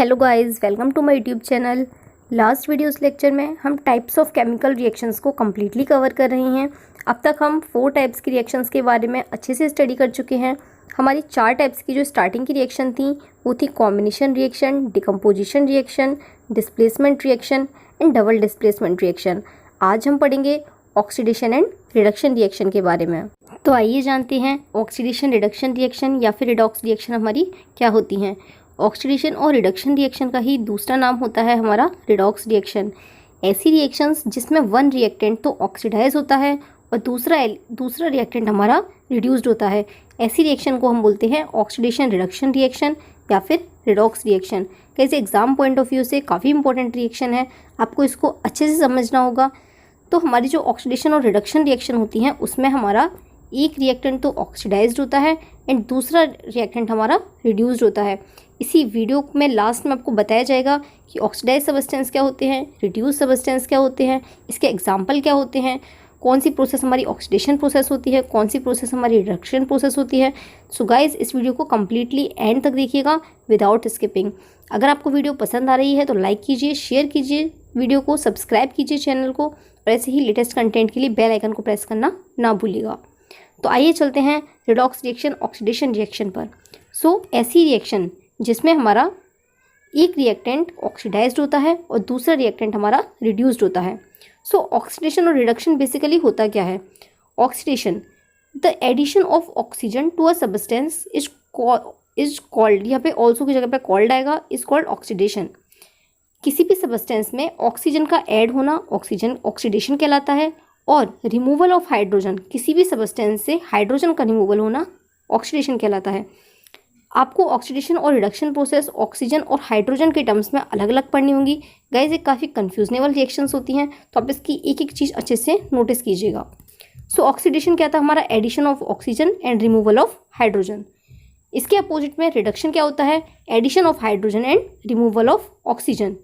Hello guys, welcome to my YouTube channel. Last videos lecture में हम types of chemical reactions को completely cover कर रहे हैं। अब तक हम 4 टाइप्स की रिएक्शंस के बारे में अच्छे से स्टडी कर चुके हैं। हमारी 4 टाइप्स की जो स्टार्टिंग की रिएक्शन थी वो थी combination reaction, decomposition reaction, displacement reaction and double displacement reaction. आज हम पढ़ेंगे ऑक्सीडेशन एंड रिडक्शन रिएक्शन के बारे में। तो आइए जानते हैं ऑक्सीडेशन रिडक्शन रिएक्शन या फिर रिडॉक्स रिएक्शन हमारी क्या होती हैं। ऑक्सीडेशन और रिडक्शन रिएक्शन का ही दूसरा नाम होता है हमारा रिडॉक्स रिएक्शन। ऐसी रिएक्शंस जिसमें वन रिएक्टेंट तो ऑक्सीडाइज होता है और दूसरा रिएक्टेंट हमारा रिड्यूस्ड होता है, ऐसी रिएक्शन को हम बोलते हैं ऑक्सीडेशन रिडक्शन रिएक्शन या फिर रिडॉक्स रिएक्शन। कैसे एग्जाम पॉइंट ऑफ व्यू से काफ़ी इंपॉर्टेंट रिएक्शन है, आपको इसको अच्छे से समझना होगा। तो हमारी जो ऑक्सीडेशन और रिडक्शन रिएक्शन होती हैं उसमें हमारा एक रिएक्टेंट तो ऑक्सीडाइज्ड होता है एंड दूसरा रिएक्टेंट हमारा रिड्यूस्ड होता है। इसी वीडियो में लास्ट में आपको बताया जाएगा कि ऑक्सीडाइज सबस्टेंस क्या होते हैं, रिड्यूस सबस्टेंस क्या होते हैं, इसके एग्जाम्पल क्या होते हैं, कौन सी प्रोसेस हमारी ऑक्सीडेशन प्रोसेस होती है, कौन सी प्रोसेस हमारी रिडक्शन प्रोसेस होती है। सो गाइज, इस वीडियो को कम्प्लीटली एंड तक देखिएगा विदाउट स्किपिंग। अगर आपको वीडियो पसंद आ रही है तो लाइक कीजिए, शेयर कीजिए वीडियो को, सब्सक्राइब कीजिए चैनल को और ऐसे ही लेटेस्ट कंटेंट के लिए बेल आइकन को प्रेस करना ना भूलिएगा। तो आइए चलते हैं रिडॉक्स रिएक्शन ऑक्सीडेशन रिएक्शन पर। सो ऐसी रिएक्शन जिसमें हमारा एक रिएक्टेंट ऑक्सीडाइज्ड होता है और दूसरा रिएक्टेंट हमारा रिड्यूस्ड होता है। सो ऑक्सीडेशन और रिडक्शन बेसिकली होता क्या है। Oxidation, the addition of oxygen to a substance is called, यहाँ पे ऑल्सो की जगह पे कॉल्ड आएगा, इज कॉल्ड ऑक्सीडेशन। किसी भी सबस्टेंस में ऑक्सीजन का ऐड होना ऑक्सीडेशन कहलाता है और रिमूवल ऑफ हाइड्रोजन, किसी भी सबस्टेंस से हाइड्रोजन का रिमूवल होना ऑक्सीडेशन कहलाता है। आपको ऑक्सीडेशन और रिडक्शन प्रोसेस ऑक्सीजन और हाइड्रोजन के टर्म्स में अलग अलग पढ़नी होंगी। गाइस, ये काफ़ी कन्फ्यूजनेबल रिएक्शंस होती हैं, तो आप इसकी एक एक चीज़ अच्छे से नोटिस कीजिएगा। सो ऑक्सीडेशन क्या था, हमारा addition of oxygen and removal of hydrogen. इसके अपोजिट में रिडक्शन क्या होता है, addition of hydrogen and removal of oxygen.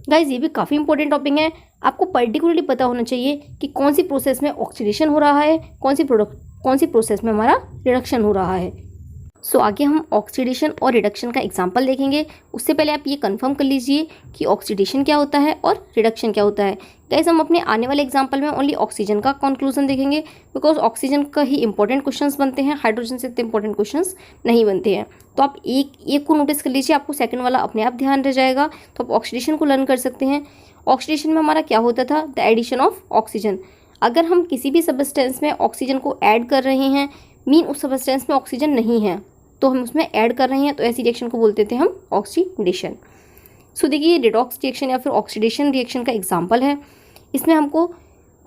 Guys, ये भी काफ़ी इंपॉर्टेंट टॉपिक है, आपको पर्टिकुलरली पता होना चाहिए कि कौन सी प्रोसेस में ऑक्सीडेशन हो रहा है, कौन सी प्रोसेस में हमारा रिडक्शन हो रहा है। सो आगे हम ऑक्सीडेशन और रिडक्शन का एग्जांपल देखेंगे। उससे पहले आप ये कंफर्म कर लीजिए कि ऑक्सीडेशन क्या होता है और रिडक्शन क्या होता है। गाइस, हम अपने आने वाले एग्जांपल में ओनली ऑक्सीजन का कंक्लूजन देखेंगे, बिकॉज ऑक्सीजन का ही इंपॉर्टेंट क्वेश्चंस बनते हैं, हाइड्रोजन से इतने इंपॉर्टेंट क्वेश्चंस नहीं बनते हैं। तो आप एक को नोटिस कर लीजिए, आपको सेकंड वाला अपने आप ध्यान रह जाएगा, तो आप ऑक्सीडेशन को लर्न कर सकते हैं। ऑक्सीडेशन में हमारा क्या होता था, द एडिशन ऑफ ऑक्सीजन। अगर हम किसी भी सबस्टेंस में ऑक्सीजन को ऐड कर रहे हैं, मीन उस सबस्टेंस में ऑक्सीजन नहीं है तो हम उसमें ऐड कर रहे हैं, तो ऐसी रिएक्शन को बोलते थे हम ऑक्सीडेशन। सो देखिए, रिडॉक्स रिएक्शन या फिर ऑक्सीडेशन रिएक्शन का एग्जांपल है। इसमें हमको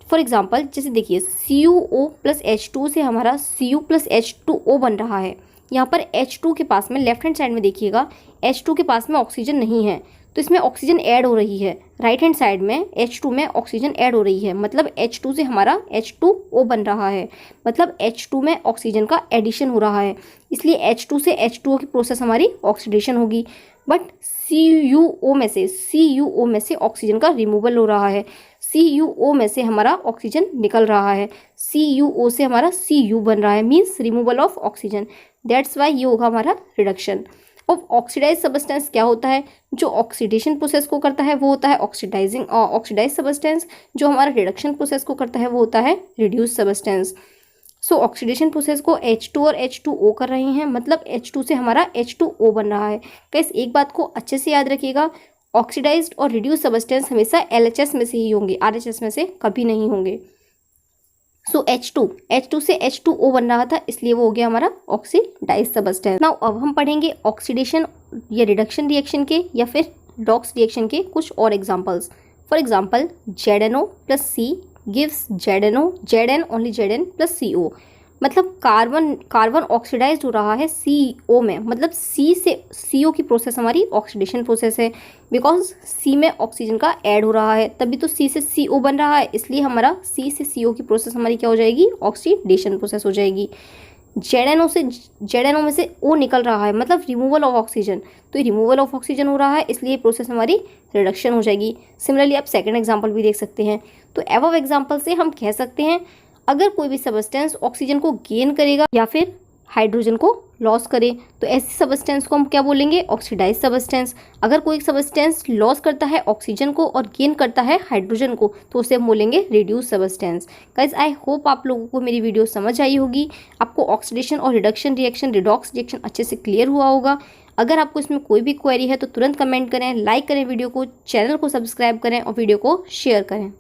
फॉर एग्जांपल जैसे देखिए CuO प्लस H2 से हमारा Cu प्लस H2O बन रहा है। यहाँ पर H2 के पास में लेफ्ट हैंड साइड में देखिएगा H2 के पास में ऑक्सीजन नहीं है, तो इसमें ऑक्सीजन ऐड हो रही है। राइट हैंड साइड में H2 में ऑक्सीजन ऐड हो रही है, मतलब H2 से हमारा H2O बन रहा है, मतलब H2 में ऑक्सीजन का एडिशन हो रहा है, इसलिए H2 से H2O की प्रोसेस हमारी ऑक्सीडेशन होगी। बट CuO में से ऑक्सीजन का रिमूवल हो रहा है, CuO में से हमारा ऑक्सीजन निकल रहा है, CuO से हमारा Cu बन रहा है, means removal of oxygen. That's why ये होगा हमारा रिडक्शन। अब ऑक्सीडाइज सबस्टेंस क्या होता है, जो ऑक्सीडेशन प्रोसेस को करता है वो होता है ऑक्सीडाइज सबस्टेंस, जो हमारा रिडक्शन प्रोसेस को करता है वो होता है रिड्यूस सबस्टेंस। सो ऑक्सीडेशन प्रोसेस को H2 और H2O कर रहे हैं, मतलब H2 से हमारा H2O बन रहा है। गाइस, एक बात को अच्छे से याद रखिएगा, ऑक्सीडाइज्ड और रिड्यूस सबस्टेंस हमेशा LHS में से ही होंगे, RHS में से कभी नहीं होंगे। सो H2 से H2O बन रहा था, इसलिए वो हो गया हमारा ऑक्सीडाइज सबस्टेंस। नाउ अब हम पढ़ेंगे ऑक्सीडेशन या रिडक्शन रिएक्शन के या फिर रिडॉक्स रिएक्शन के कुछ और examples. For example ZnO plus C gives Zn only Zn plus CO, मतलब कार्बन ऑक्सीडाइज हो रहा है CO में, मतलब C से CO की प्रोसेस हमारी ऑक्सीडेशन प्रोसेस है, बिकॉज C में ऑक्सीजन का ऐड हो रहा है, तभी तो C से CO बन रहा है, इसलिए हमारा C से CO की प्रोसेस हमारी क्या हो जाएगी, ऑक्सीडेशन प्रोसेस हो जाएगी। ZnO में से O निकल रहा है, मतलब रिमूवल ऑफ ऑक्सीजन, तो रिमूवल ऑफ ऑक्सीजन हो रहा है, इसलिए प्रोसेस हमारी रिडक्शन हो जाएगी। सिमिलरली आप सेकंड एग्जांपल भी देख सकते हैं। तो एबव एग्जांपल से हम कह सकते हैं, अगर कोई भी सबस्टेंस ऑक्सीजन को गेन करेगा या फिर हाइड्रोजन को लॉस करे। तो ऐसी सब्सटेंस को हम क्या बोलेंगे, ऑक्सीडाइज सब्सटेंस। अगर कोई सब्सटेंस लॉस करता है ऑक्सीजन को और गेन करता है हाइड्रोजन को तो उसे हम बोलेंगे reduce substance. Guys I hope आप लोगों को मेरी वीडियो समझ आई होगी, आपको ऑक्सीडेशन और रिडक्शन रिएक्शन, रिडॉक्स रिएक्शन अच्छे से क्लियर हुआ होगा। अगर आपको इसमें कोई भी क्वेरी है तो तुरंत कमेंट करें, लाइक करें वीडियो को, चैनल को सब्सक्राइब करें और वीडियो को शेयर करें।